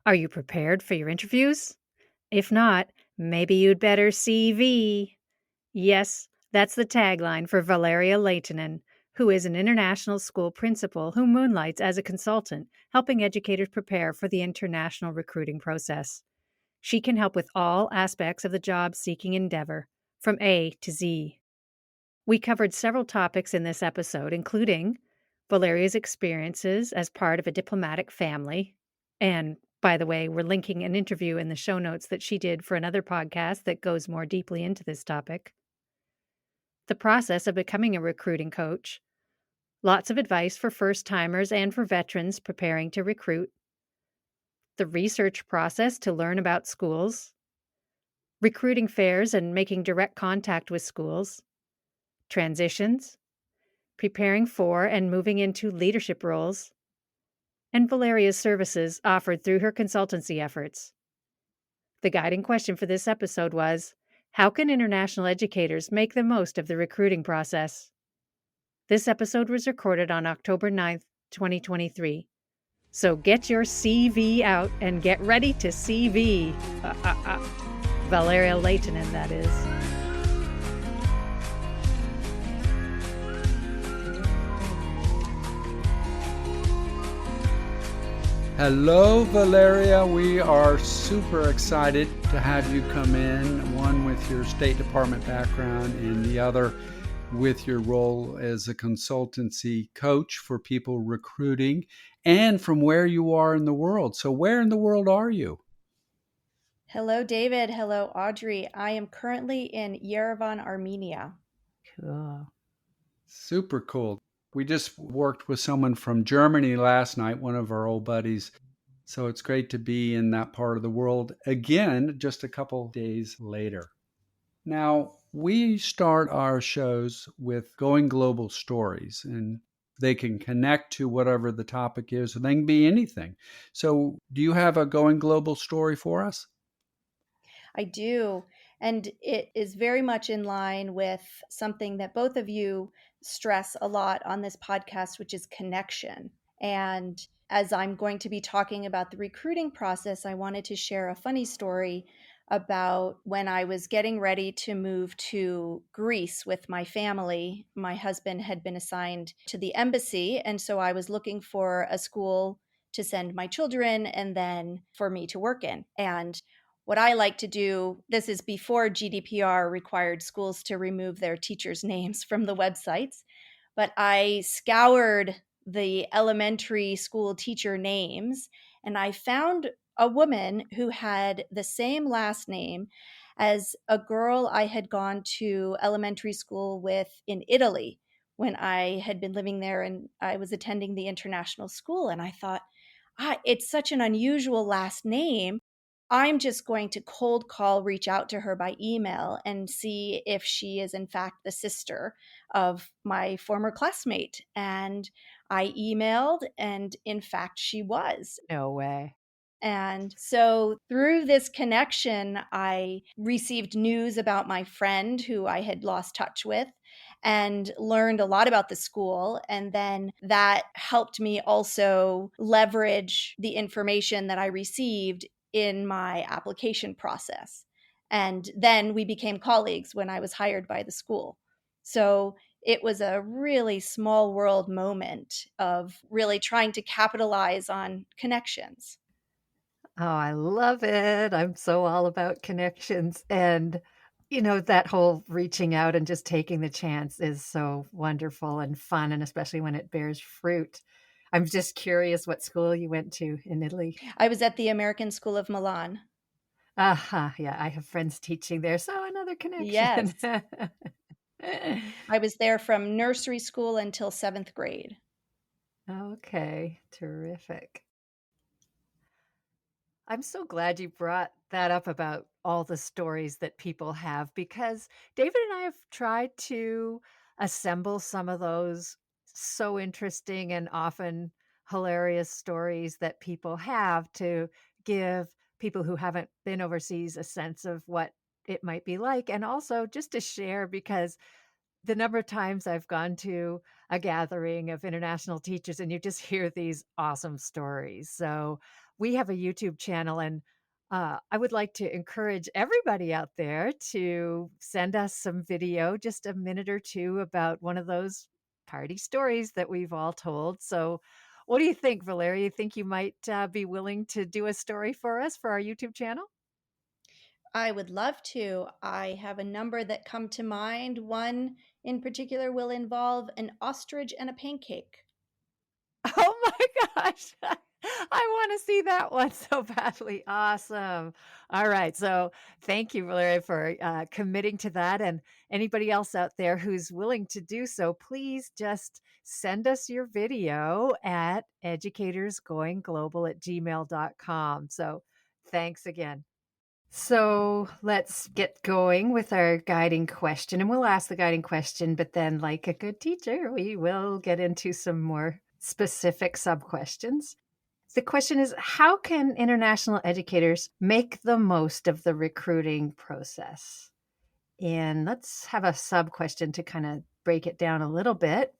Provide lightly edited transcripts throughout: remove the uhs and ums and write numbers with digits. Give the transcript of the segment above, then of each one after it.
Are you prepared for your interviews? If not, maybe you'd better CV. Yes, that's the tagline for Valeria Laitinen, who is an international school principal who moonlights as a consultant, helping educators prepare for the international recruiting process. She can help with all aspects of the job seeking endeavor, from A to Z. We covered several topics in this episode, including Valeria's experiences as part of a diplomatic family. And by the way, we're linking an interview in the show notes that she did for another podcast that goes more deeply into this topic. The process of becoming a recruiting coach. Lots of advice for first timers and for veterans preparing to recruit. The research process to learn about schools. Recruiting fairs and making direct contact with schools. Transitions. Preparing for and moving into leadership roles, and Valeria's services offered through her consultancy efforts. The guiding question for this episode was, how can international educators make the most of the recruiting process? This episode was recorded on October 9th, 2023. So get your CV out and get ready to CV. Valeria Laitinen, that is. Hello, Valeria. We are super excited to have you come in, one with your State Department background and the other with your role as a consultancy coach for people recruiting and from where you are in the world. So where in the world are you? Hello, David. Hello, Audrey. I am currently in Yerevan, Armenia. Cool. Super cool. We just worked with someone from Germany last night, one of our old buddies. So it's great to be in that part of the world again, just a couple days later. Now, we start our shows with going global stories, and they can connect to whatever the topic is, or they can be anything. So, do you have a going global story for us? I do. And it is very much in line with something that both of you stress a lot on this podcast, which is connection. And as I'm going to be talking about the recruiting process, I wanted to share a funny story about when I was getting ready to move to Greece with my family. My husband had been assigned to the embassy, and so I was looking for a school to send my children and then for me to work in. And what I like to do, this is before GDPR required schools to remove their teachers' names from the websites, but I scoured the elementary school teacher names and I found a woman who had the same last name as a girl I had gone to elementary school with in Italy when I had been living there and I was attending the international school. And I thought, it's such an unusual last name. I'm just going to cold call, reach out to her by email and see if she is in fact the sister of my former classmate. And I emailed, and in fact, she was. No way. And so through this connection, I received news about my friend who I had lost touch with and learned a lot about the school. And then that helped me also leverage the information that I received in my application process. And then we became colleagues when I was hired by the school. So it was a really small world moment of really trying to capitalize on connections. Oh, I love it. I'm so all about connections. And, that whole reaching out and just taking the chance is so wonderful and fun, and especially when it bears fruit. I'm just curious what school you went to in Italy. I was at the American School of Milan. Yeah, I have friends teaching there, so another Yes. connection. I was there from nursery school until 7th grade. Okay, terrific. I'm so glad you brought that up about all the stories that people have, because David and I have tried to assemble some of those so interesting and often hilarious stories that people have to give people who haven't been overseas a sense of what it might be like, and also just to share, because the number of times I've gone to a gathering of international teachers and you just hear these awesome stories. So we have a YouTube channel, and I would like to encourage everybody out there to send us some video, just a minute or two, about one of those party stories that we've all told. So, what do you think, Valeria? You think you might be willing to do a story for us for our YouTube channel? I would love to. I have a number that come to mind. One in particular will involve an ostrich and a pancake. Oh my gosh. I want to see that one so badly. Awesome. All right. So thank you, Valeria, for committing to that. And anybody else out there who's willing to do so, please just send us your video at educatorsgoingglobal@gmail.com. So thanks again. So let's get going with our guiding question. And we'll ask the guiding question, but then, like a good teacher, we will get into some more specific sub questions. The question is, how can international educators make the most of the recruiting process? And let's have a sub question to kind of break it down a little bit.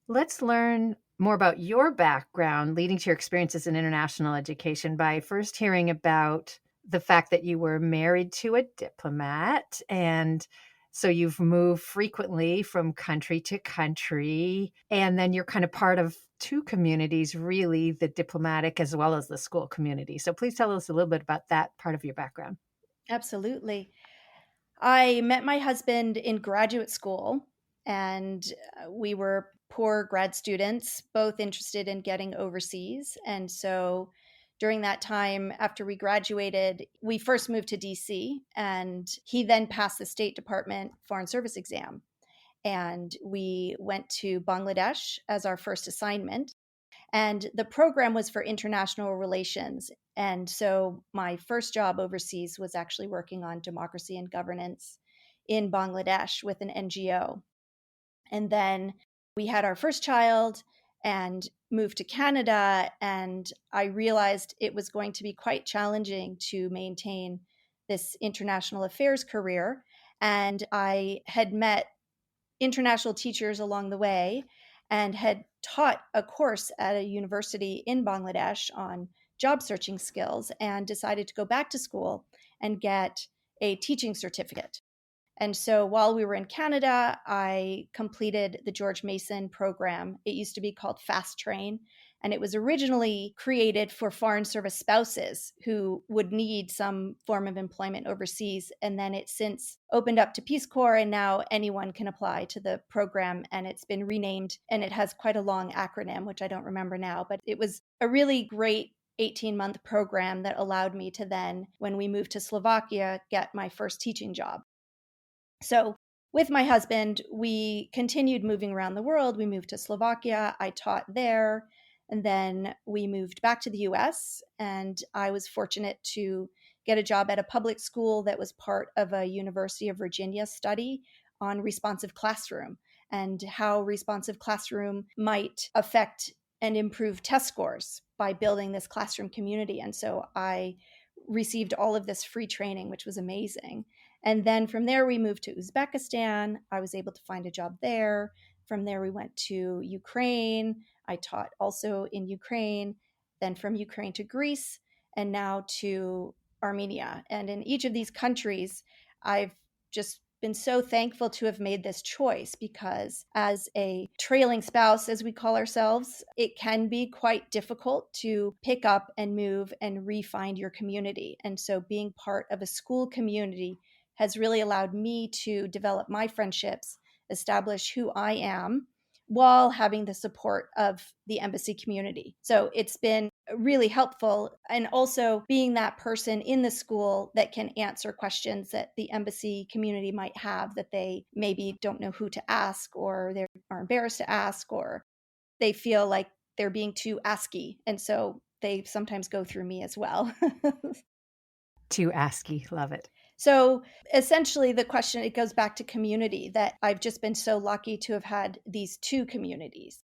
Let's learn more about your background leading to your experiences in international education by first hearing about the fact that you were married to a diplomat, and so you've moved frequently from country to country, and then you're kind of part of two communities, really, the diplomatic as well as the school community. So please tell us a little bit about that part of your background. Absolutely. I met my husband in graduate school, and we were poor grad students, both interested in getting overseas. And so during that time, after we graduated, we first moved to DC, and he then passed the State Department Foreign Service exam. And we went to Bangladesh as our first assignment. And the program was for international relations. And so my first job overseas was actually working on democracy and governance in Bangladesh with an NGO. And then we had our first child and moved to Canada. And I realized it was going to be quite challenging to maintain this international affairs career. And I had met international teachers along the way and had taught a course at a university in Bangladesh on job searching skills, and decided to go back to school and get a teaching certificate. And so while we were in Canada, I completed the George Mason program. It used to be called Fast Train, and it was originally created for foreign service spouses who would need some form of employment overseas. And then it's since opened up to Peace Corps, and now anyone can apply to the program. And it's been renamed, and it has quite a long acronym, which I don't remember now, but it was a really great 18-month program that allowed me to then, when we moved to Slovakia, get my first teaching job. So with my husband, we continued moving around the world. We moved to Slovakia. I taught there. And then we moved back to the US. And I was fortunate to get a job at a public school that was part of a University of Virginia study on responsive classroom and how responsive classroom might affect and improve test scores by building this classroom community. And so I received all of this free training, which was amazing. And then from there, we moved to Uzbekistan. I was able to find a job there. From there, we went to Ukraine. I taught also in Ukraine, then from Ukraine to Greece, and now to Armenia. And in each of these countries, I've just been so thankful to have made this choice, because as a trailing spouse, as we call ourselves, it can be quite difficult to pick up and move and re-find your community. And so being part of a school community has really allowed me to develop my friendships, establish who I am, while having the support of the embassy community. So it's been really helpful. And also being that person in the school that can answer questions that the embassy community might have that they maybe don't know who to ask, or they are embarrassed to ask, or they feel like they're being too asky. And so they sometimes go through me as well. Too ASCII. Love it. So essentially the question, it goes back to community, that I've just been so lucky to have had these two communities.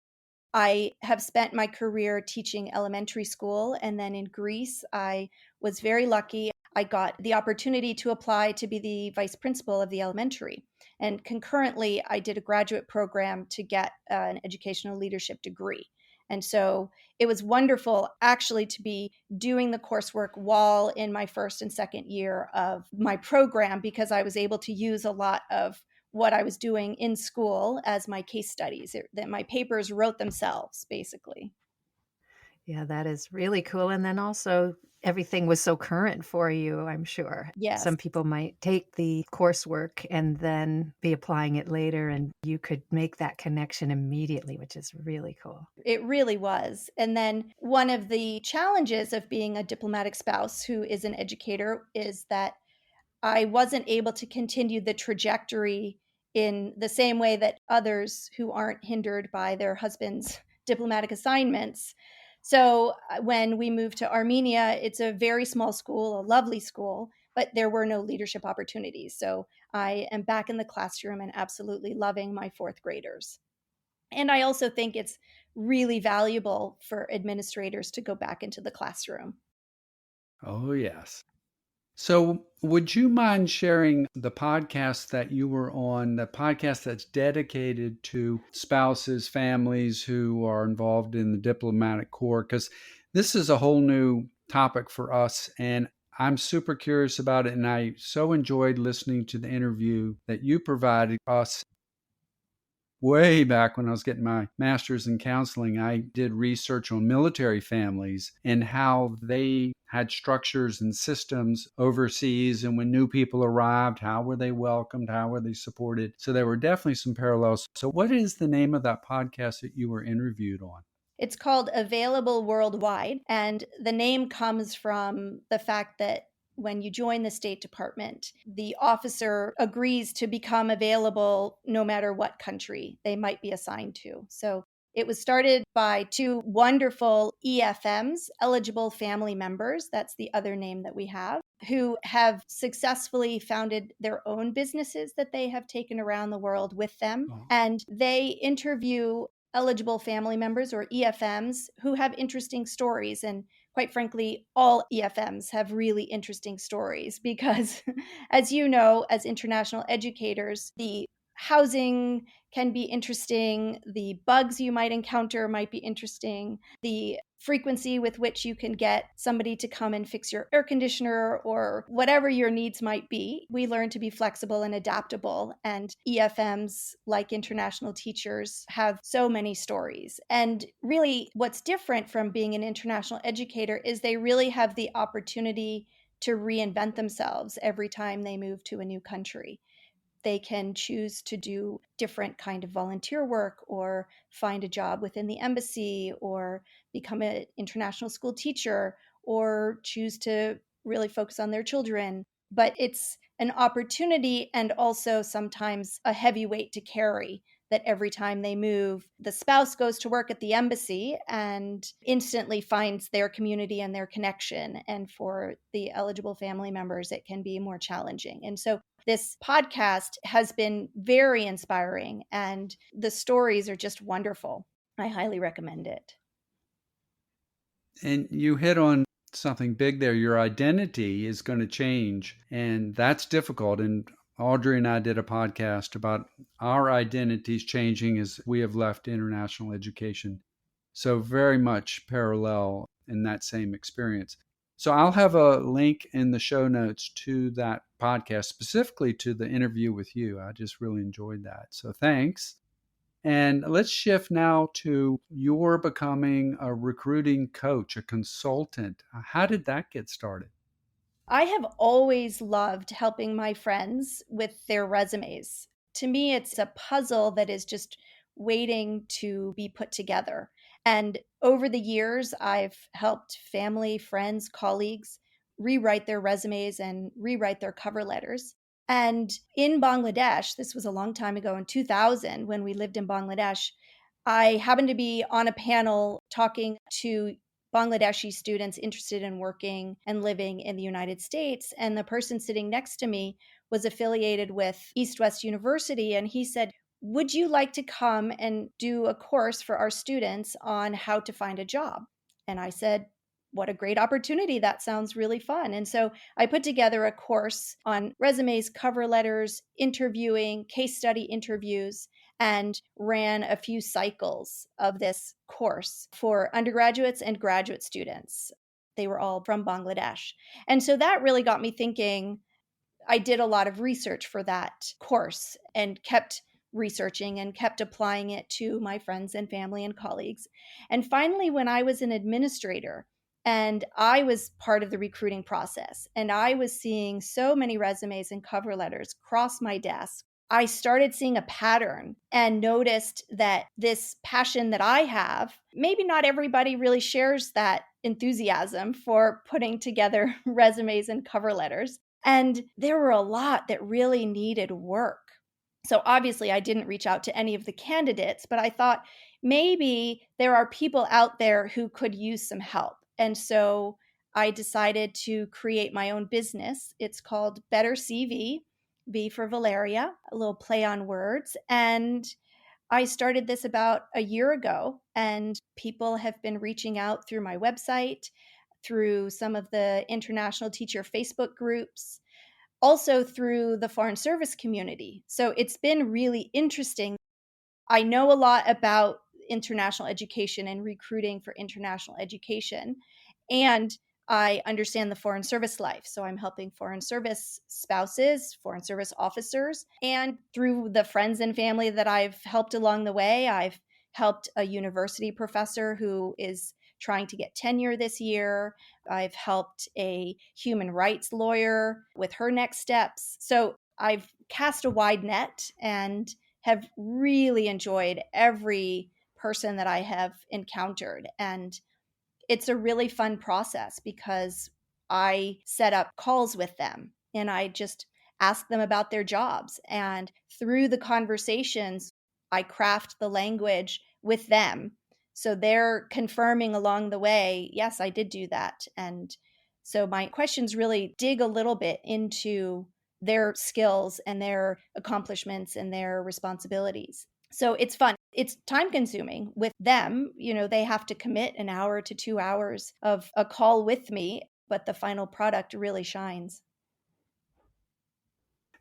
I have spent my career teaching elementary school, and then in Greece, I was very lucky. I got the opportunity to apply to be the vice principal of the elementary. And concurrently, I did a graduate program to get an educational leadership degree. And so it was wonderful actually to be doing the coursework while in my first and second year of my program, because I was able to use a lot of what I was doing in school as my case studies, that my papers wrote themselves, basically. Yeah, that is really cool. And then also, everything was so current for you, I'm sure. Yes. Some people might take the coursework and then be applying it later, and you could make that connection immediately, which is really cool. It really was. And then one of the challenges of being a diplomatic spouse who is an educator is that I wasn't able to continue the trajectory in the same way that others who aren't hindered by their husband's diplomatic assignments. So when we moved to Armenia, it's a very small school, a lovely school, but there were no leadership opportunities. So I am back in the classroom and absolutely loving my fourth graders. And I also think it's really valuable for administrators to go back into the classroom. Oh, yes. So, would you mind sharing the podcast that you were on, the podcast that's dedicated to spouses, families who are involved in the diplomatic corps? Because this is a whole new topic for us, and I'm super curious about it. And I so enjoyed listening to the interview that you provided us. Way back when I was getting my master's in counseling, I did research on military families and how they had structures and systems overseas. And when new people arrived, how were they welcomed? How were they supported? So there were definitely some parallels. So, what is the name of that podcast that you were interviewed on? It's called Available Worldwide. And the name comes from the fact that when you join the State Department, the officer agrees to become available no matter what country they might be assigned to. So it was started by two wonderful EFMs, eligible family members. That's the other name that we have, who have successfully founded their own businesses that they have taken around the world with them. Oh. And they interview eligible family members, or EFMs, who have interesting stories. And quite frankly, all EFMs have really interesting stories because, as you know, as international educators, the housing can be interesting, the bugs you might encounter might be interesting, the frequency with which you can get somebody to come and fix your air conditioner or whatever your needs might be. We learn to be flexible and adaptable, and EFMs, like international teachers, have so many stories. And really, what's different from being an international educator is they really have the opportunity to reinvent themselves every time they move to a new country. They can choose to do different kind of volunteer work or find a job within the embassy or become an international school teacher or choose to really focus on their children. But it's an opportunity and also sometimes a heavy weight to carry, that every time they move, the spouse goes to work at the embassy and instantly finds their community and their connection. And for the eligible family members, it can be more challenging. And so this podcast has been very inspiring, and the stories are just wonderful. I highly recommend it. And you hit on something big there. Your identity is going to change, and that's difficult. And Audrey and I did a podcast about our identities changing as we have left international education. So, very much parallel in that same experience. So, I'll have a link in the show notes to that podcast, specifically to the interview with you. I just really enjoyed that. So, thanks. And let's shift now to your becoming a recruiting coach, a consultant. How did that get started? I have always loved helping my friends with their resumes. To me, it's a puzzle that is just waiting to be put together. And over the years, I've helped family, friends, colleagues rewrite their resumes and rewrite their cover letters. And in Bangladesh, this was a long time ago in 2000 when we lived in Bangladesh, I happened to be on a panel talking to Bangladeshi students interested in working and living in the United States. And the person sitting next to me was affiliated with East West University. And he said, "Would you like to come and do a course for our students on how to find a job?" And I said, "What a great opportunity. That sounds really fun." And so I put together a course on resumes, cover letters, interviewing, case study interviews. and ran a few cycles of this course for undergraduates and graduate students. They were all from Bangladesh. And so that really got me thinking. I did a lot of research for that course and kept researching and kept applying it to my friends and family and colleagues. And finally, when I was an administrator and I was part of the recruiting process and I was seeing so many resumes and cover letters cross my desk, I started seeing a pattern and noticed that this passion that I have, maybe not everybody really shares that enthusiasm for putting together resumes and cover letters. And there were a lot that really needed work. So obviously, I didn't reach out to any of the candidates, but I thought maybe there are people out there who could use some help. And so I decided to create my own business. It's called Better CV, V for Valeria, a little play on words. And I started this about a year ago, and people have been reaching out through my website, through some of the international teacher Facebook groups, also through the Foreign Service community. So it's been really interesting. I know a lot about international education and recruiting for international education, and I understand the Foreign Service life. So I'm helping Foreign Service spouses, Foreign Service officers, and through the friends and family that I've helped along the way, I've helped a university professor who is trying to get tenure this year. I've helped a human rights lawyer with her next steps. So I've cast a wide net and have really enjoyed every person that I have encountered. And it's a really fun process because I set up calls with them and I just ask them about their jobs. And through the conversations, I craft the language with them. So they're confirming along the way, yes, I did do that. And so my questions really dig a little bit into their skills and their accomplishments and their responsibilities. So it's fun. It's time consuming with them. They have to commit an hour to 2 hours of a call with me, but the final product really shines.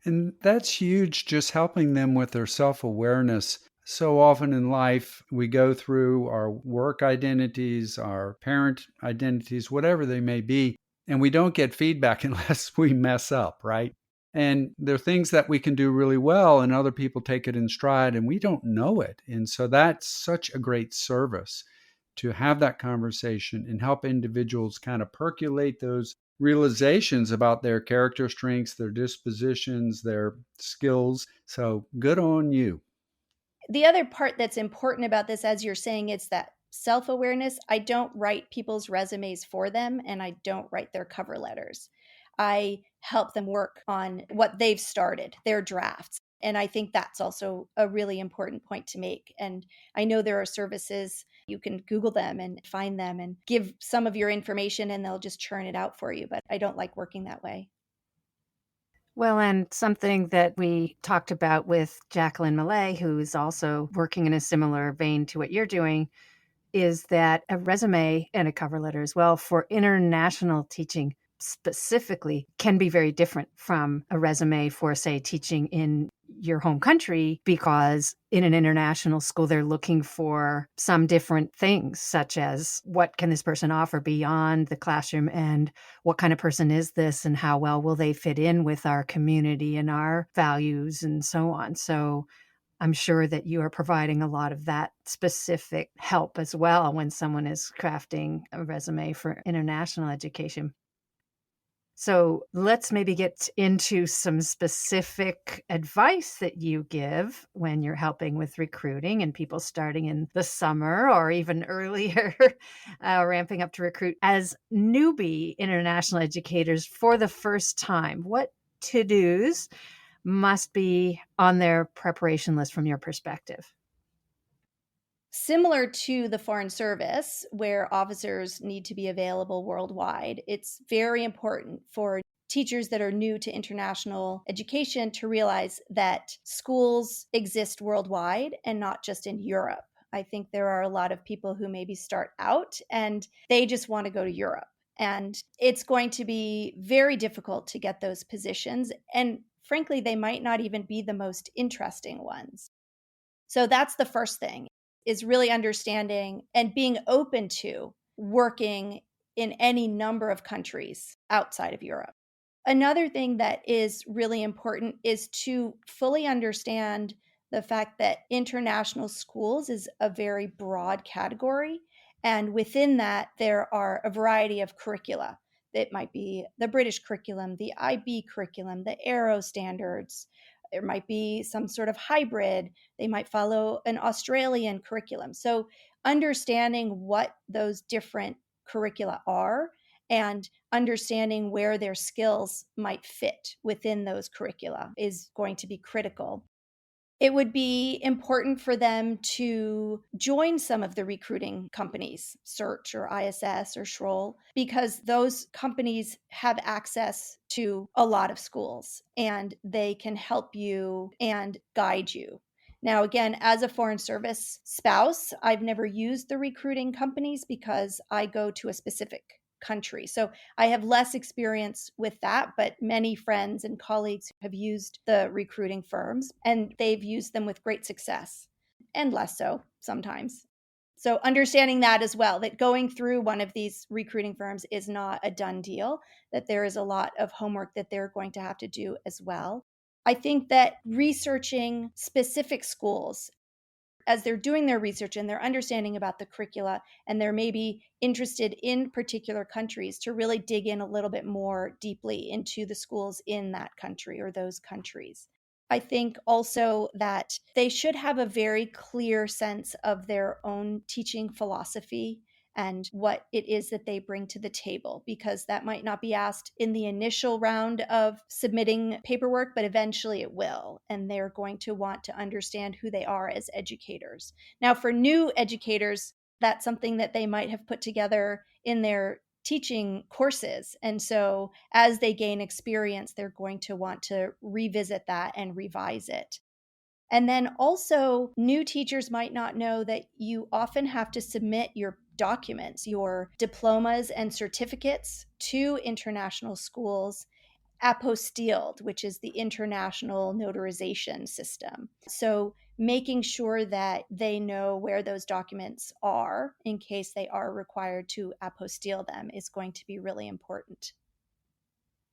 And that's huge, just helping them with their self awareness. So often in life, we go through our work identities, our parent identities, whatever they may be, and we don't get feedback unless we mess up, right? And there are things that we can do really well, and other people take it in stride, and we don't know it. And so that's such a great service to have that conversation and help individuals kind of percolate those realizations about their character strengths, their dispositions, their skills. So good on you. The other part that's important about this, as you're saying, it's that self awareness. I don't write people's resumes for them, and I don't write their cover letters. I help them work on what they've started, their drafts. And I think that's also a really important point to make. And I know there are services, you can Google them and find them and give some of your information, and they'll just churn it out for you. But I don't like working that way. Well, and something that we talked about with Jacqueline Millay, who's also working in a similar vein to what you're doing, is that a resume and a cover letter as well for international teaching specifically can be very different from a resume for, say, teaching in your home country, because in an international school, they're looking for some different things, such as what can this person offer beyond the classroom, and what kind of person is this, and how well will they fit in with our community and our values and so on. So I'm sure that you are providing a lot of that specific help as well when someone is crafting a resume for international education. So let's maybe get into some specific advice that you give when you're helping with recruiting and people starting in the summer or even earlier, ramping up to recruit as newbie international educators for the first time. What to-dos must be on their preparation list from your perspective? Similar to the Foreign Service, where officers need to be available worldwide, it's very important for teachers that are new to international education to realize that schools exist worldwide and not just in Europe. I think there are a lot of people who maybe start out and they just want to go to Europe. And it's going to be very difficult to get those positions. And frankly, they might not even be the most interesting ones. So that's the first thing, is really understanding and being open to working in any number of countries outside of Europe. Another thing that is really important is to fully understand the fact that international schools is a very broad category. And within that, there are a variety of curricula. It might be the British curriculum, the IB curriculum, the Aero standards. There might be some sort of hybrid. They might follow an Australian curriculum. So, understanding what those different curricula are and understanding where their skills might fit within those curricula is going to be critical. It would be important for them to join some of the recruiting companies, Search or ISS or Schroll, because those companies have access to a lot of schools and they can help you and guide you. Now, again, as a Foreign Service spouse, I've never used the recruiting companies because I go to a specific country. So I have less experience with that, but many friends and colleagues have used the recruiting firms and they've used them with great success, and less so sometimes. So understanding that as well, that going through one of these recruiting firms is not a done deal, that there is a lot of homework that they're going to have to do as well. I think that researching specific schools as they're doing their research and they're understanding about the curricula and they're maybe interested in particular countries, to really dig in a little bit more deeply into the schools in that country or those countries. I think also that they should have a very clear sense of their own teaching philosophy and what it is that they bring to the table, because that might not be asked in the initial round of submitting paperwork, but eventually it will. And they're going to want to understand who they are as educators. Now, for new educators, that's something that they might have put together in their teaching courses. And so as they gain experience, they're going to want to revisit that and revise it. And then also, new teachers might not know that you often have to submit your documents, your diplomas and certificates to international schools apostilled, which is the international notarization system. So making sure that they know where those documents are in case they are required to apostille them is going to be really important.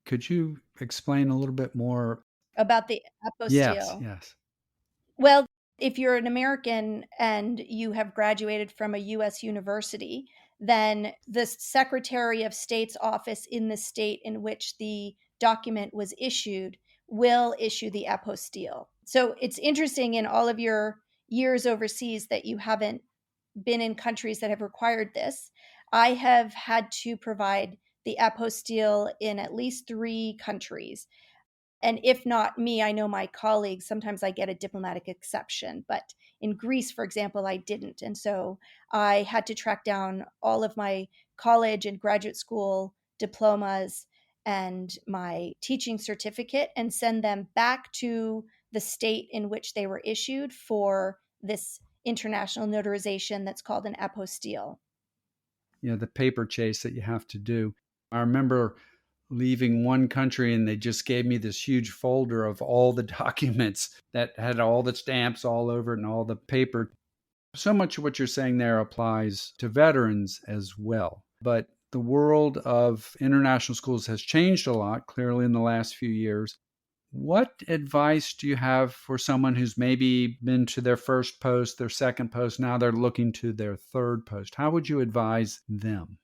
Could you explain a little bit more? About the Yes, apostille. yes. Well, if you're an American and you have graduated from a US university, then the Secretary of State's office in the state in which the document was issued will issue the apostille. So it's interesting in all of your years overseas that you haven't been in countries that have required this. I have had to provide the apostille in at least 3 countries. And if not me, I know my colleagues, sometimes I get a diplomatic exception. But in Greece, for example, I didn't. And so I had to track down all of my college and graduate school diplomas and my teaching certificate and send them back to the state in which they were issued for this international notarization that's called an apostille. The paper chase that you have to do. I remember leaving one country and they just gave me this huge folder of all the documents that had all the stamps all over it and all the paper. So much of what you're saying there applies to veterans as well. But the world of international schools has changed a lot, clearly, in the last few years. What advice do you have for someone who's maybe been to their first post, their second post, now they're looking to their third post? How would you advise them?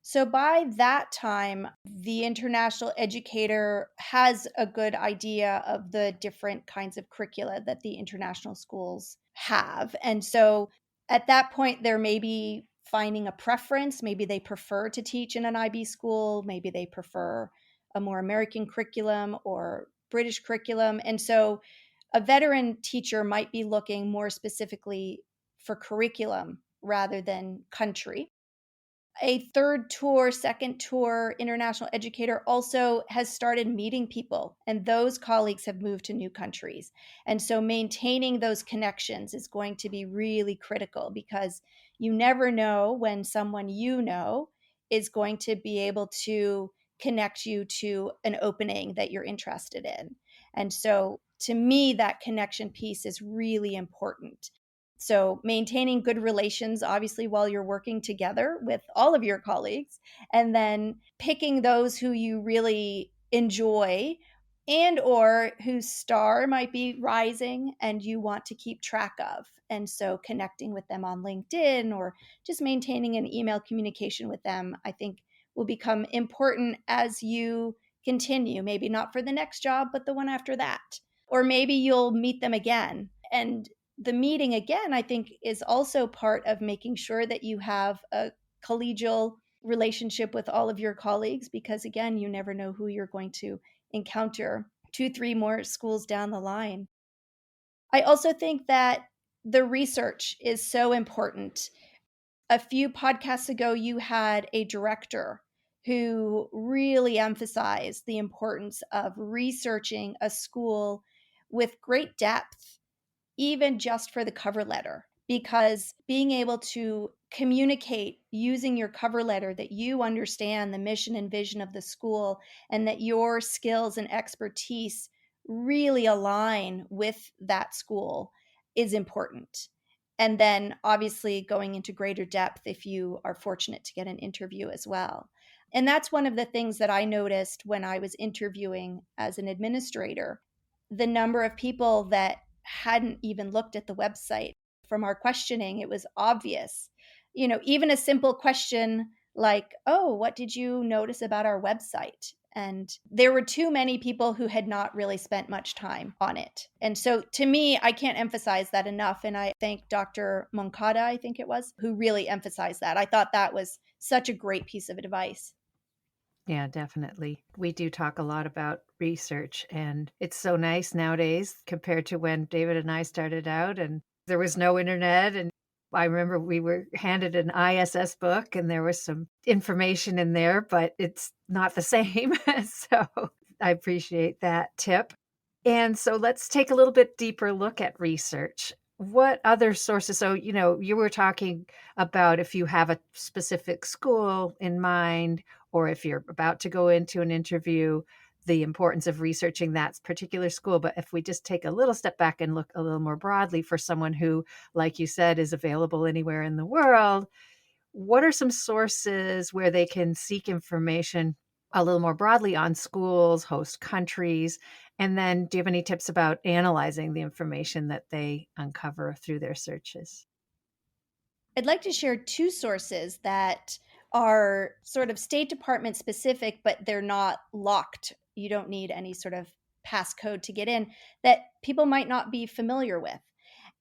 So by that time, the international educator has a good idea of the different kinds of curricula that the international schools have. And so at that point, there may be finding a preference. Maybe they prefer to teach in an IB school. Maybe they prefer a more American curriculum or British curriculum. And so a veteran teacher might be looking more specifically for curriculum rather than country. A third tour, second tour international educator also has started meeting people, and those colleagues have moved to new countries. And so maintaining those connections is going to be really critical, because you never know when someone you know is going to be able to connect you to an opening that you're interested in. And so to me, that connection piece is really important. So maintaining good relations, obviously, while you're working together with all of your colleagues, and then picking those who you really enjoy and or whose star might be rising and you want to keep track of. And so connecting with them on LinkedIn or just maintaining an email communication with them, I think will become important as you continue, maybe not for the next job, but the one after that. Or maybe you'll meet them again. And the meeting again, I think, is also part of making sure that you have a collegial relationship with all of your colleagues, because again, you never know who you're going to encounter 2, 3 more schools down the line. I also think that the research is so important. A few podcasts ago, you had a director who really emphasized the importance of researching a school with great depth, even just for the cover letter, because being able to communicate using your cover letter that you understand the mission and vision of the school and that your skills and expertise really align with that school is important. And then obviously going into greater depth if you are fortunate to get an interview as well. And that's one of the things that I noticed when I was interviewing as an administrator. The number of people that hadn't even looked at the website. From our questioning, it was obvious. Even a simple question like, oh, what did you notice about our website? And there were too many people who had not really spent much time on it. And so to me, I can't emphasize that enough. And I thank Dr. Moncada, I think it was, who really emphasized that. I thought that was such a great piece of advice. Yeah, definitely. We do talk a lot about research, and it's so nice nowadays compared to when David and I started out and there was no internet. And I remember we were handed an ISS book and there was some information in there, but it's not the same. So I appreciate that tip. And so let's take a little bit deeper look at research. What other sources? So, you were talking about if you have a specific school in mind, or if you're about to go into an interview, the importance of researching that particular school. But if we just take a little step back and look a little more broadly for someone who, like you said, is available anywhere in the world, what are some sources where they can seek information a little more broadly on schools, host countries? And then do you have any tips about analyzing the information that they uncover through their searches? I'd like to share 2 sources that are sort of State Department specific, but they're not locked. You don't need any sort of passcode to get in, that people might not be familiar with.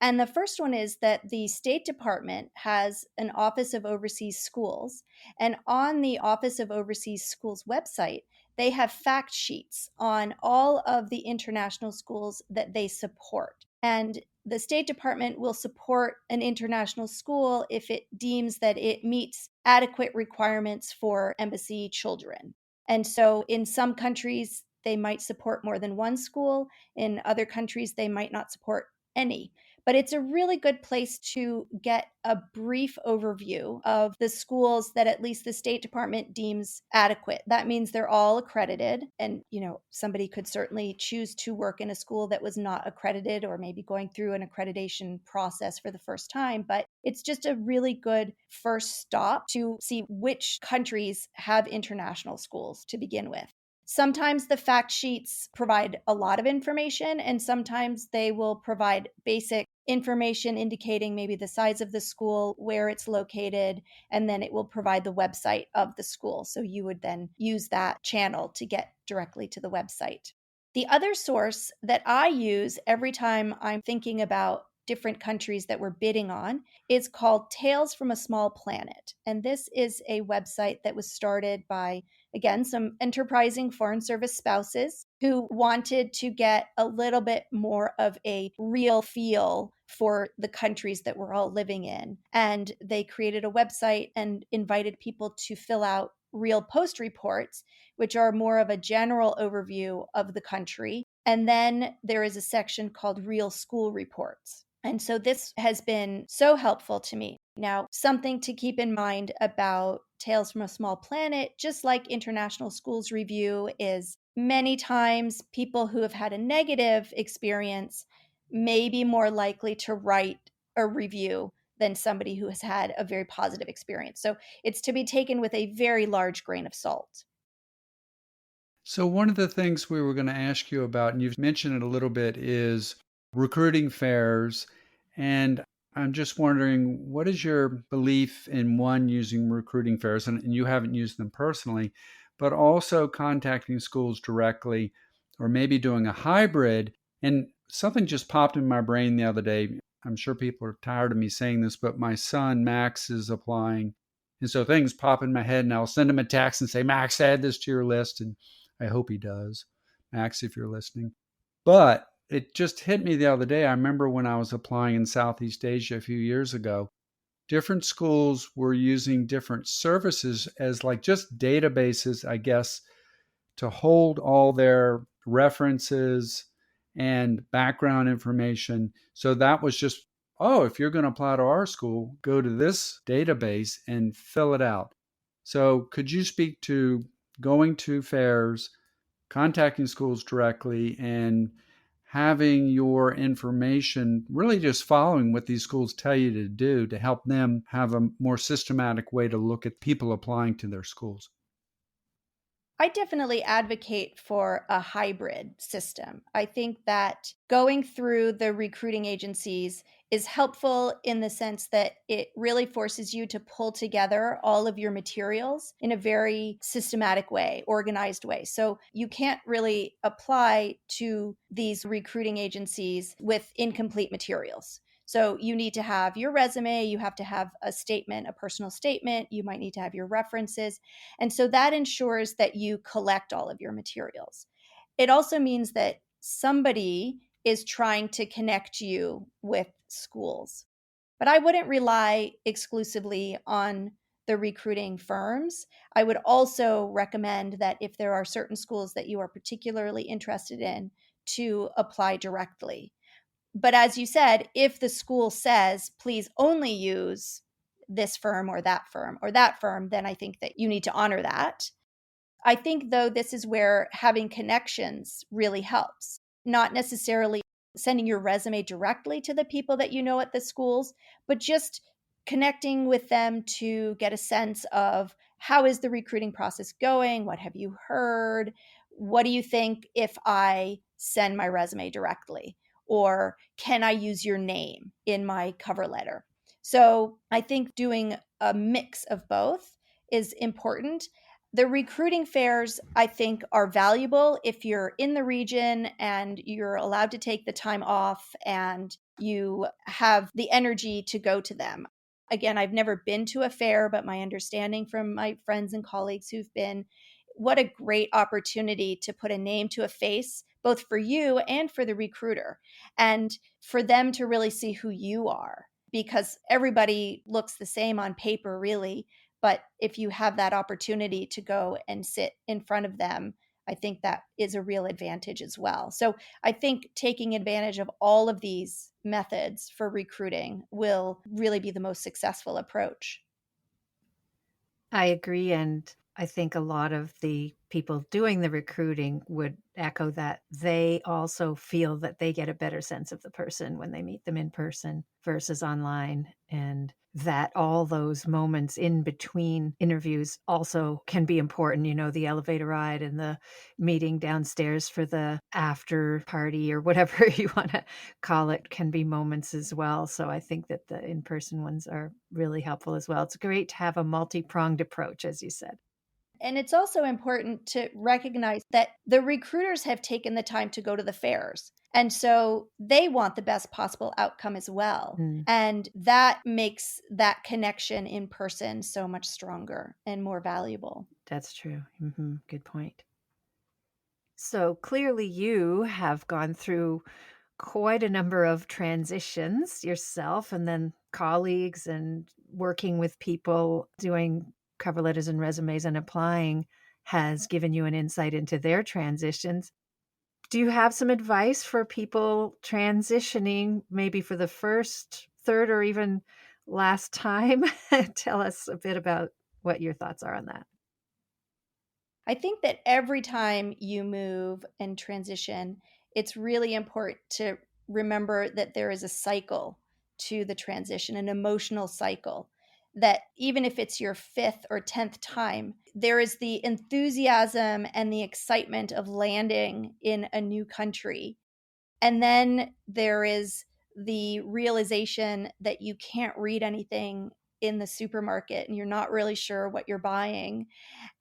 And the first one is that the State Department has an Office of Overseas Schools. And on the Office of Overseas Schools website, they have fact sheets on all of the international schools that they support. And the State Department will support an international school if it deems that it meets adequate requirements for embassy children. And so in some countries, they might support more than one school. In other countries, they might not support any. But it's a really good place to get a brief overview of the schools that at least the State Department deems adequate. That means they're all accredited. And, somebody could certainly choose to work in a school that was not accredited or maybe going through an accreditation process for the first time. But it's just a really good first stop to see which countries have international schools to begin with. Sometimes the fact sheets provide a lot of information, and sometimes they will provide basic information indicating maybe the size of the school, where it's located, and then it will provide the website of the school. So you would then use that channel to get directly to the website. The other source that I use every time I'm thinking about different countries that we're bidding on is called Tales from a Small Planet. And this is a website that was started by, again, some enterprising Foreign Service spouses who wanted to get a little bit more of a real feel for the countries that we're all living in. And they created a website and invited people to fill out real post reports, which are more of a general overview of the country. And then there is a section called Real School Reports. And so this has been so helpful to me. Now, something to keep in mind about Tales from a Small Planet, just like International Schools Review, is many times people who have had a negative experience may be more likely to write a review than somebody who has had a very positive experience. So it's to be taken with a very large grain of salt. So, one of the things we were going to ask you about, and you've mentioned it a little bit, is recruiting fairs. And I'm just wondering, what is your belief in one, using recruiting fairs, and you haven't used them personally, but also contacting schools directly, or maybe doing a hybrid? And something just popped in my brain the other day. I'm sure people are tired of me saying this, but my son, Max, is applying. And so things pop in my head, and I'll send him a text and say, Max, add this to your list. And I hope he does. Max, if you're listening. But it just hit me the other day. I remember when I was applying in Southeast Asia a few years ago, different schools were using different services as like just databases, I guess, to hold all their references and background information. So that was just, oh, if you're going to apply to our school, go to this database and fill it out. So could you speak to going to fairs, contacting schools directly, and having your information really just following what these schools tell you to do to help them have a more systematic way to look at people applying to their schools? I definitely advocate for a hybrid system. I think that going through the recruiting agencies is helpful in the sense that it really forces you to pull together all of your materials in a very systematic way, organized way. So you can't really apply to these recruiting agencies with incomplete materials. So you need to have your resume, you have to have a statement, a personal statement, you might need to have your references. And so that ensures that you collect all of your materials. It also means that somebody is trying to connect you with schools. But I wouldn't rely exclusively on the recruiting firms. I would also recommend that if there are certain schools that you are particularly interested in, to apply directly. But as you said, if the school says, please only use this firm or that firm, then I think that you need to honor that. I think, though, this is where having connections really helps, not necessarily sending your resume directly to the people that you know at the schools, but just connecting with them to get a sense of how is the recruiting process going? What have you heard? What do you think if I send my resume directly? Or can I use your name in my cover letter? So I think doing a mix of both is important. The recruiting fairs, I think, are valuable if you're in the region and you're allowed to take the time off and you have the energy to go to them. Again, I've never been to a fair, but my understanding from my friends and colleagues who've been, what a great opportunity to put a name to a face, both for you and for the recruiter, and for them to really see who you are, because everybody looks the same on paper, really. But if you have that opportunity to go and sit in front of them, I think that is a real advantage as well. So I think taking advantage of all of these methods for recruiting will really be the most successful approach. I agree. And I think a lot of the people doing the recruiting would echo that. They also feel that they get a better sense of the person when they meet them in person versus online. And that all those moments in between interviews also can be important. You know, the elevator ride and the meeting downstairs for the after party or whatever you want to call it can be moments as well. So I think that the in person ones are really helpful as well. It's great to have a multi pronged approach, as you said. And it's also important to recognize that the recruiters have taken the time to go to the fairs. And so they want the best possible outcome as well. Mm, And that makes that connection in person so much stronger and more valuable. that's true. Good point. So clearly, you have gone through quite a number of transitions yourself, and then colleagues, and working with people doing cover letters and resumes and applying has given you an insight into their transitions. Do you have some advice for people transitioning, maybe for the first, third, or even last time? Tell us a bit about what your thoughts are on that. I think that every time you move and transition, it's really important to remember that there is a cycle to the transition, an emotional cycle. That even if it's your fifth or 10th time, there is the enthusiasm and the excitement of landing in a new country. And then there is the realization that you can't read anything in the supermarket and you're not really sure what you're buying,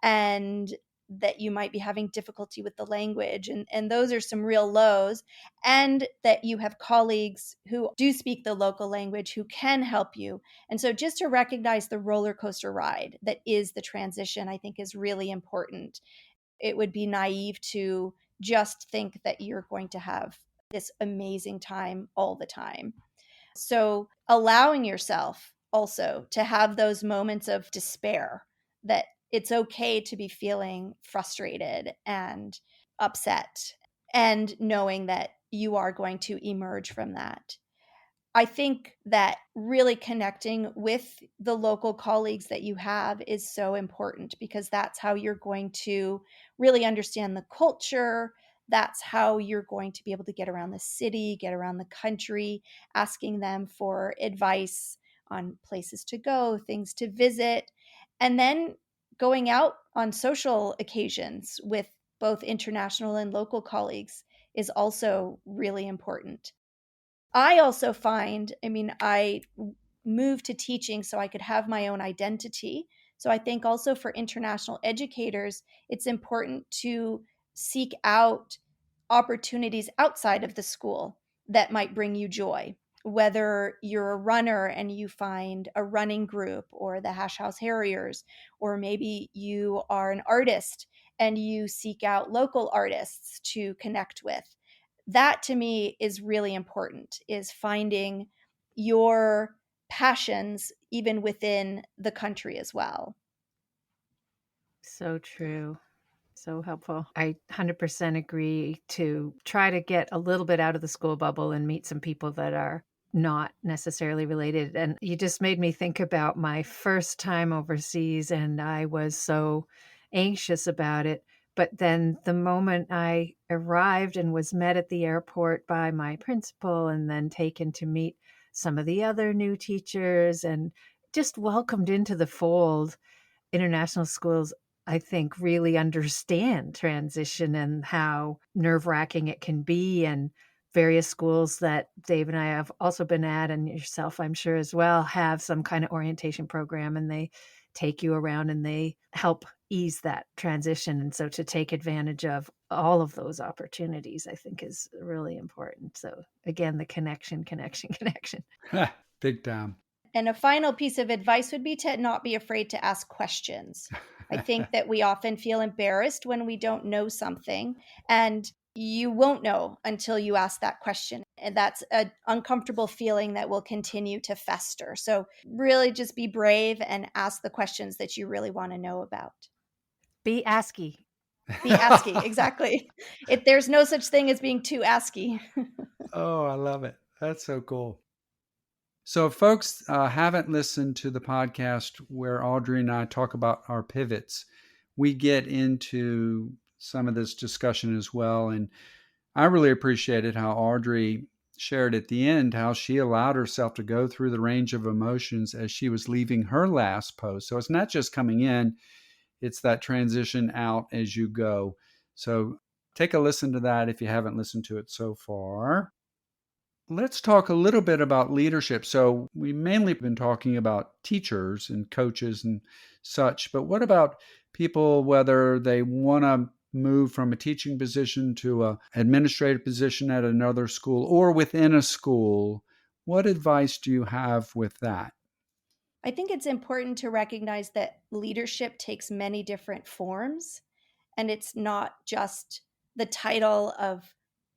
and that you might be having difficulty with the language. And those are some real lows. And that you have colleagues who do speak the local language who can help you. And so just to recognize the roller coaster ride that is the transition, I think is really important. It would be naive to just think that you're going to have this amazing time all the time. So allowing yourself also to have those moments of despair, that it's okay to be feeling frustrated and upset, and knowing that you are going to emerge from that. I think that really connecting with the local colleagues that you have is so important, because that's how you're going to really understand the culture. That's how you're going to be able to get around the city, get around the country, asking them for advice on places to go, things to visit, and then going out on social occasions with both international and local colleagues is also really important. I also find, I mean, I moved to teaching so I could have my own identity. So I think also for international educators, it's important to seek out opportunities outside of the school that might bring you joy. Whether you're a runner and you find a running group or the Hash House Harriers, or maybe you are an artist and you seek out local artists to connect with. That to me is really important, is finding your passions even within the country as well. So true. So helpful. I 100% agree to try to get a little bit out of the school bubble and meet some people that are not necessarily related. And you just made me think about my first time overseas, and I was so anxious about it. But then the moment I arrived and was met at the airport by my principal and then taken to meet some of the other new teachers and just welcomed into the fold, international schools, I think, really understand transition and how nerve-wracking it can be. And various schools that Dave and I have also been at, and yourself, I'm sure as well, have some kind of orientation program, and they take you around and they help ease that transition. And so to take advantage of all of those opportunities, I think is really important. So again, the connection, connection, connection. Big time. And a final piece of advice would be to not be afraid to ask questions. I think that we often feel embarrassed when we don't know something, and you won't know until you ask that question. And that's an uncomfortable feeling that will continue to fester. So, really just be brave and ask the questions that you really want to know about. Be ASCII. Be asky, exactly. There's no such thing as being too asky. Oh, I love it. That's so cool. So, if folks haven't listened to the podcast where Audrey and I talk about our pivots, we get into some of this discussion as well. And I really appreciated how Audrey shared at the end how she allowed herself to go through the range of emotions as she was leaving her last post. So, it's not just coming in, it's that transition out as you go. So, take a listen to that if you haven't listened to it so far. Let's talk a little bit about leadership. So, we mainly been talking about teachers and coaches and such, but what about people, whether they want to move from a teaching position to an administrative position at another school or within a school? What advice do you have with that? I think it's important to recognize that leadership takes many different forms, and it's not just the title of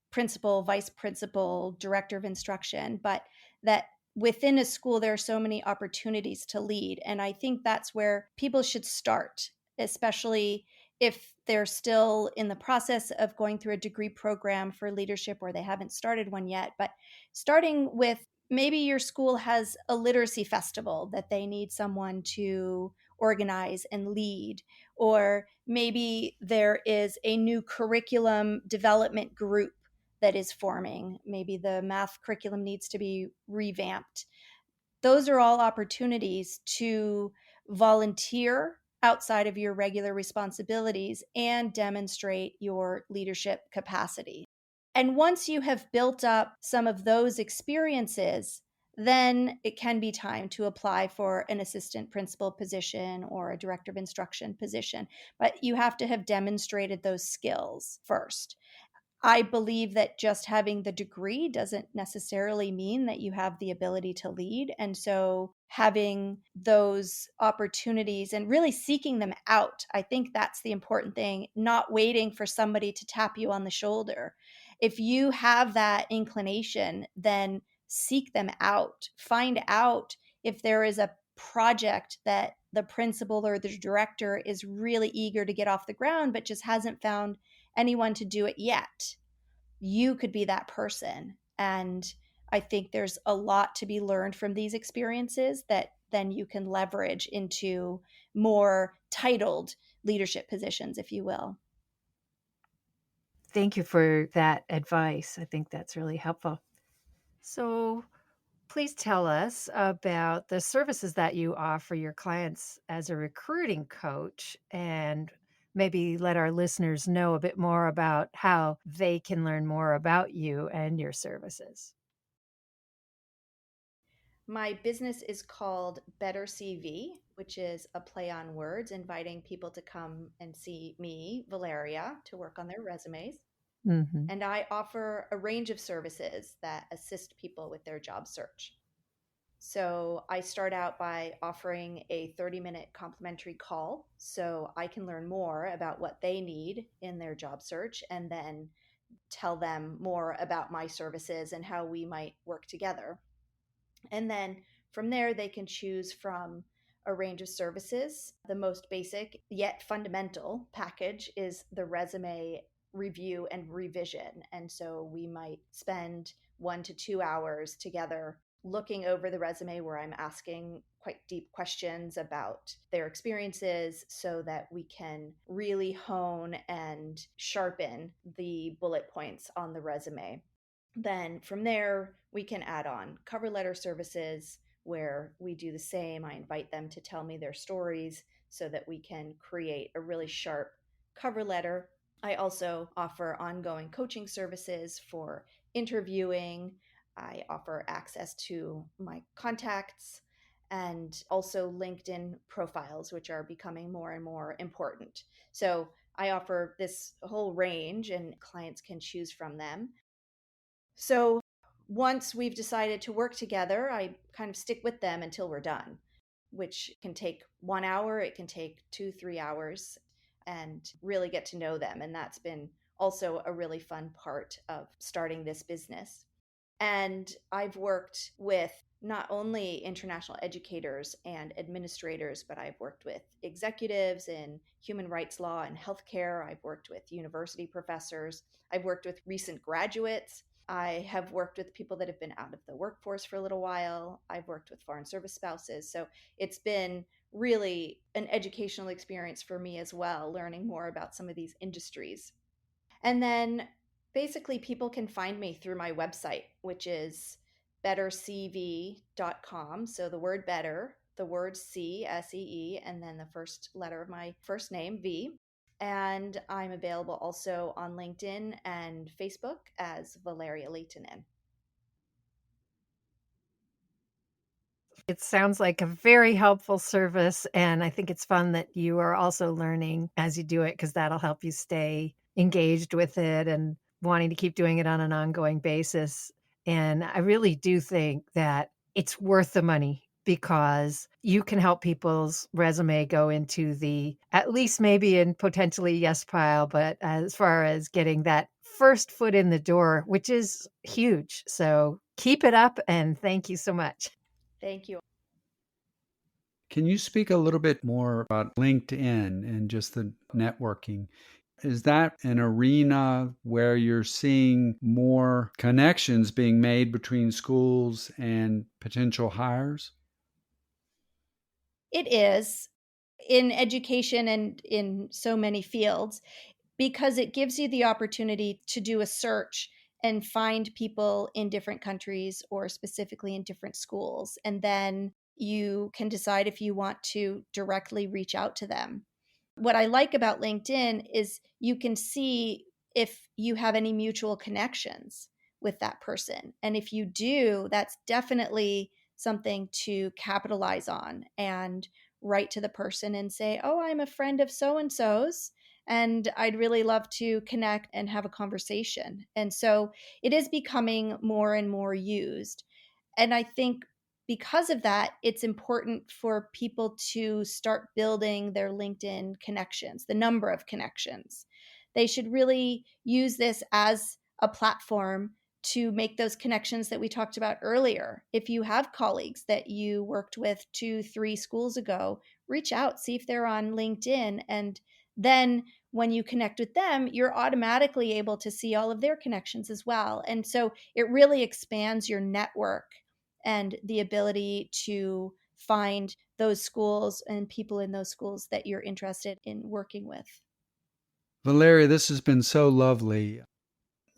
principal, vice principal, director of instruction, but that within a school, there are so many opportunities to lead. And I think that's where people should start, especially if they're still in the process of going through a degree program for leadership or they haven't started one yet. But starting with, maybe your school has a literacy festival that they need someone to organize and lead. Or maybe there is a new curriculum development group that is forming. Maybe the math curriculum needs to be revamped. Those are all opportunities to volunteer outside of your regular responsibilities and demonstrate your leadership capacity. And once you have built up some of those experiences, then it can be time to apply for an assistant principal position or a director of instruction position. But you have to have demonstrated those skills first. I believe that just having the degree doesn't necessarily mean that you have the ability to lead. And so having those opportunities and really seeking them out, I think that's the important thing, not waiting for somebody to tap you on the shoulder. If you have that inclination, then seek them out. Find out if there is a project that the principal or the director is really eager to get off the ground, but just hasn't found anyone to do it yet. You could be that person. And I think there's a lot to be learned from these experiences that then you can leverage into more titled leadership positions, if you will. Thank you for that advice. I think that's really helpful. So, please tell us about the services that you offer your clients as a recruiting coach, and maybe let our listeners know a bit more about how they can learn more about you and your services. My business is called Better CV, which is a play on words, inviting people to come and see me, Valeria, to work on their resumes. Mm-hmm. And I offer a range of services that assist people with their job search. So I start out by offering a 30-minute complimentary call so I can learn more about what they need in their job search and then tell them more about my services and how we might work together. And then from there, they can choose from a range of services. The most basic yet fundamental package is the resume review and revision. And so we might spend 1 to 2 hours together looking over the resume where I'm asking quite deep questions about their experiences so that we can really hone and sharpen the bullet points on the resume. Then from there, we can add on cover letter services where we do the same. I invite them to tell me their stories so that we can create a really sharp cover letter. I also offer ongoing coaching services for interviewing. I offer access to my contacts and also LinkedIn profiles, which are becoming more and more important. So I offer this whole range and clients can choose from them. So once we've decided to work together, I kind of stick with them until we're done, which can take 1 hour, it can take 2, 3 hours, and really get to know them. And that's been also a really fun part of starting this business. And I've worked with not only international educators and administrators, but I've worked with executives in human rights law and healthcare. I've worked with university professors. I've worked with recent graduates. I have worked with people that have been out of the workforce for a little while. I've worked with foreign service spouses. So it's been really an educational experience for me as well, learning more about some of these industries. And then basically people can find me through my website, which is bettercv.com. So the word better, the word C, SEE, and then the first letter of my first name, V. And I'm available also on LinkedIn and Facebook as Valeria Laitinen. It sounds like a very helpful service, and I think it's fun that you are also learning as you do it, because that'll help you stay engaged with it and wanting to keep doing it on an ongoing basis. And I really do think that it's worth the money because you can help people's resume go into the, at least maybe in potentially yes pile, but as far as getting that first foot in the door, which is huge. So keep it up, and thank you so much. Thank you. Can you speak a little bit more about LinkedIn and just the networking? Is that an arena where you're seeing more connections being made between schools and potential hires? It is. in education and in so many fields, because it gives you the opportunity to do a search and find people in different countries or specifically in different schools. And then you can decide if you want to directly reach out to them. What I like about LinkedIn is you can see if you have any mutual connections with that person. And if you do, that's definitely something to capitalize on and write to the person and say, "Oh, I'm a friend of so and so's, and I'd really love to connect and have a conversation." And so it is becoming more and more used. And I think because of that, it's important for people to start building their LinkedIn connections, the number of connections. They should really use this as a platform to make those connections that we talked about earlier. If you have colleagues that you worked with 2, 3 schools ago, reach out, see if they're on LinkedIn. And then when you connect with them, you're automatically able to see all of their connections as well. And so it really expands your network and the ability to find those schools and people in those schools that you're interested in working with. Valeria, this has been so lovely.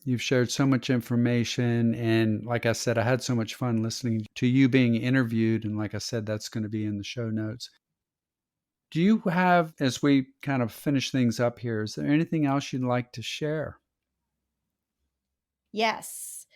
You've shared so much information. And like I said, I had so much fun listening to you being interviewed. And like I said, that's going to be in the show notes. Do you have, as we kind of finish things up here, is there anything else you'd like to share? Yes.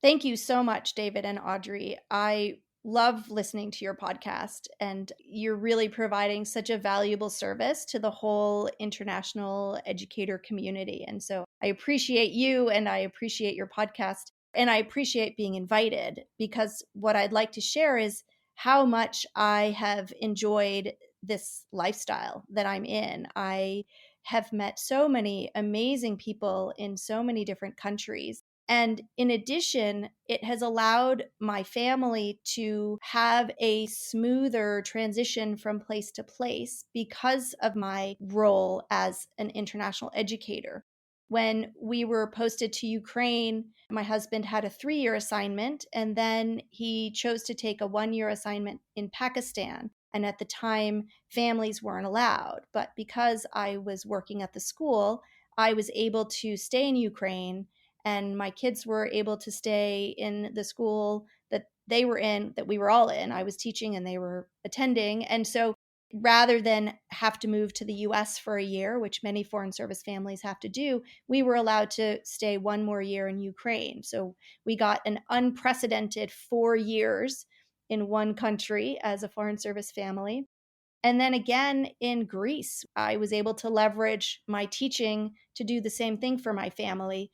Thank you so much, David and Audrey. I love listening to your podcast, and you're really providing such a valuable service to the whole international educator community. And so I appreciate you and I appreciate your podcast. And I appreciate being invited, because what I'd like to share is how much I have enjoyed this lifestyle that I'm in. I have met so many amazing people in so many different countries. And in addition, it has allowed my family to have a smoother transition from place to place because of my role as an international educator. When we were posted to Ukraine, my husband had a 3-year assignment, and then he chose to take a 1-year assignment in Pakistan. And at the time, families weren't allowed. But because I was working at the school, I was able to stay in Ukraine, and my kids were able to stay in the school that they were in, that we were all in. I was teaching and they were attending. And so rather than have to move to the US for a year, which many foreign service families have to do, we were allowed to stay 1 more year in Ukraine. So we got an unprecedented 4 years in one country as a foreign service family. And then again in Greece, I was able to leverage my teaching to do the same thing for my family.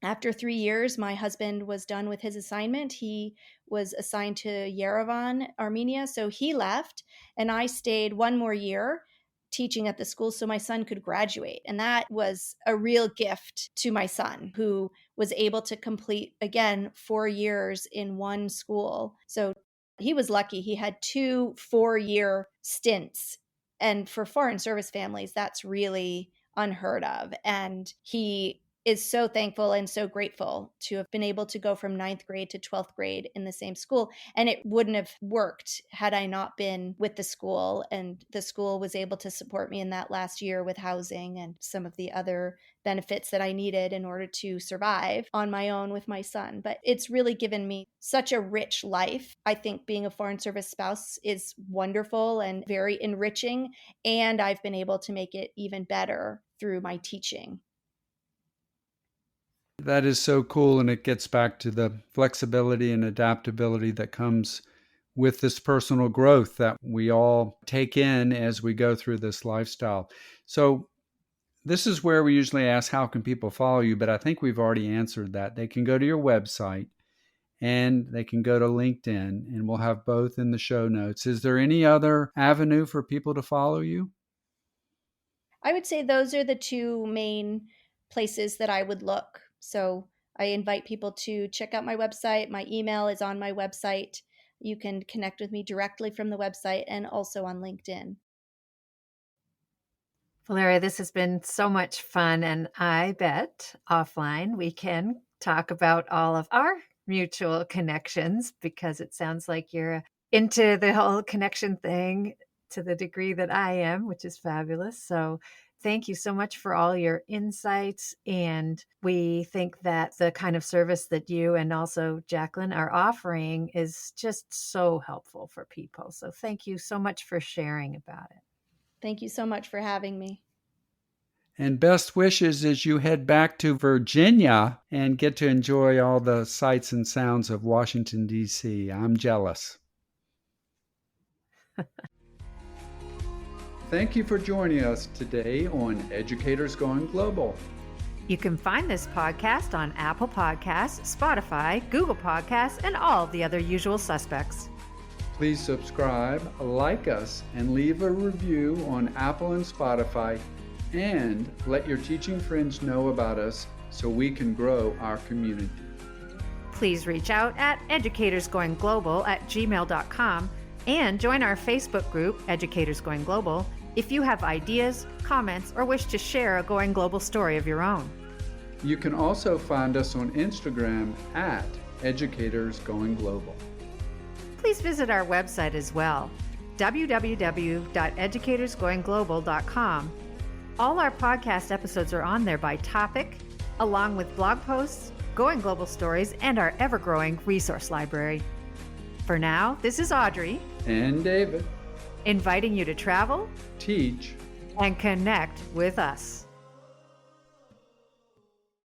After 3 years, my husband was done with his assignment. He was assigned to Yerevan, Armenia. So he left, and I stayed 1 more year teaching at the school so my son could graduate. And that was a real gift to my son, who was able to complete, again, 4 years in one school. So he was lucky. He had 2 4-year stints. And for foreign service families, that's really unheard of. And he is so thankful and so grateful to have been able to go from 9th grade to 12th grade in the same school. And it wouldn't have worked had I not been with the school. And the school was able to support me in that last year with housing and some of the other benefits that I needed in order to survive on my own with my son. But it's really given me such a rich life. I think being a foreign service spouse is wonderful and very enriching. And I've been able to make it even better through my teaching. That is so cool. And it gets back to the flexibility and adaptability that comes with this personal growth that we all take in as we go through this lifestyle. So, this is where we usually ask, how can people follow you? But I think we've already answered that. They can go to your website and they can go to LinkedIn, and we'll have both in the show notes. Is there any other avenue for people to follow you? I would say those are the two main places that I would look. So I invite people to check out my website. My email is on my website. You can connect with me directly from the website and also on LinkedIn. Valeria, this has been so much fun, and I bet offline we can talk about all of our mutual connections, because it sounds like you're into the whole connection thing to the degree that I am, which is fabulous. So thank you so much for all your insights. And we think that the kind of service that you and also Jacqueline are offering is just so helpful for people. So thank you so much for sharing about it. Thank you so much for having me. And best wishes as you head back to Virginia and get to enjoy all the sights and sounds of Washington, D.C. I'm jealous. Thank you for joining us today on Educators Going Global. You can find this podcast on Apple Podcasts, Spotify, Google Podcasts, and all the other usual suspects. Please subscribe, like us, and leave a review on Apple and Spotify, and let your teaching friends know about us so we can grow our community. Please reach out at educatorsgoingglobal@gmail.com and join our Facebook group, Educators Going Global, if you have ideas, comments, or wish to share a Going Global story of your own. You can also find us on Instagram at Educators Going Global. Please visit our website as well, www.educatorsgoingglobal.com. All our podcast episodes are on there by topic, along with blog posts, Going Global stories, and our ever-growing resource library. For now, this is Audrey And David. inviting you to travel, Teach. and connect with us.